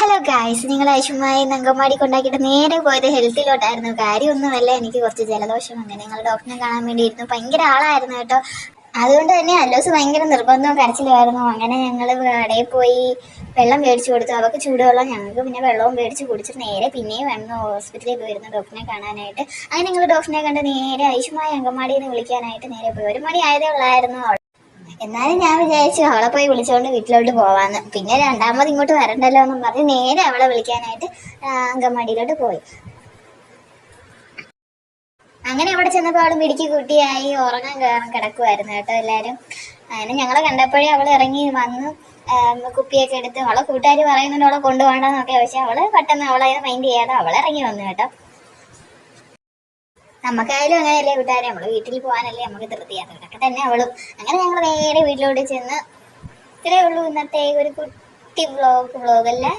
Hello guys, നിങ്ങൾ ഐഷുമായി അങ്കമാടി കൊണ്ടാക്കിയിട്ട് നേരെ പോയത് ഹെൽത്തിലോട്ടായിരുന്നു. കാര്യമൊന്നുമല്ല, എനിക്ക് കുറച്ച് ജലദോഷം അങ്ങനെ ഞങ്ങൾ ഡോക്ടറിനെ കാണാൻ വേണ്ടിയിരുന്നു. ഭയങ്കര ആളായിരുന്നു കേട്ടോ. അതുകൊണ്ട് തന്നെ അല്ലോസ് ഭയങ്കര നിർബന്ധവും കരച്ചിലുമായിരുന്നു. അങ്ങനെ ഞങ്ങൾ കടയിൽ പോയി വെള്ളം മേടിച്ചു കൊടുത്തു. അവർക്ക് ചൂടുവെള്ളം, ഞങ്ങൾക്ക് പിന്നെ വെള്ളവും മേടിച്ച് കുടിച്ചിട്ട് നേരെ പിന്നെയും വന്നു ഹോസ്പിറ്റലിൽ പോയിരുന്നു ഡോക്ടറിനെ കാണാനായിട്ട്. അങ്ങനെ ഞങ്ങൾ ഡോക്ടറിനെ കണ്ട് നേരെ ഐഷുമായി അങ്കമാടിയിൽ നിന്ന് വിളിക്കാനായിട്ട് നേരെ പോയി. 1 മണി ആയതേ ഉള്ളായിരുന്നു. എന്നാലും ഞാൻ വിചാരിച്ചു അവളെ പോയി വിളിച്ചുകൊണ്ട് വീട്ടിലോട്ട് പോവാന്ന്. പിന്നെ രണ്ടാമത് ഇങ്ങോട്ട് വരണ്ടല്ലോ എന്നും പറഞ്ഞ് നേരെ അവളെ വിളിക്കാനായിട്ട് അങ്കമാടിയിലോട്ട് പോയി. അങ്ങനെ അവിടെ ചെന്നപ്പോൾ അവൾ മിടുക്കി കുട്ടിയായി ഉറങ്ങാൻ കിടക്കുമായിരുന്നു കേട്ടോ എല്ലാവരും. അങ്ങനെ ഞങ്ങളെ കണ്ടപ്പോഴേ അവൾ ഇറങ്ങി വന്ന് കുപ്പിയൊക്കെ എടുത്ത് അവളെ കൂട്ടുകാർ പറയുന്നുണ്ട് അവളെ കൊണ്ടുപോകണ്ടെന്നൊക്കെ. പക്ഷെ അവള് പെട്ടെന്ന് അവളെ മൈൻഡ് ചെയ്യാതെ അവളിറങ്ങി വന്നു കേട്ടോ. നമുക്കായാലും അങ്ങനെയല്ലേ കൂട്ടുകാരെ, നമ്മള് വീട്ടിൽ പോകാനല്ലേ നമുക്ക് ധൃതിയാണ്. അതൊക്കെ തന്നെ അവളും. അങ്ങനെ ഞങ്ങൾ നേരെ വീട്ടിലോട്ട് ചെന്ന് ഇത്രയേ ഉള്ളൂ ഇന്നത്തെ ഒരു കുട്ടി വ്ളോഗ് അല്ലേ.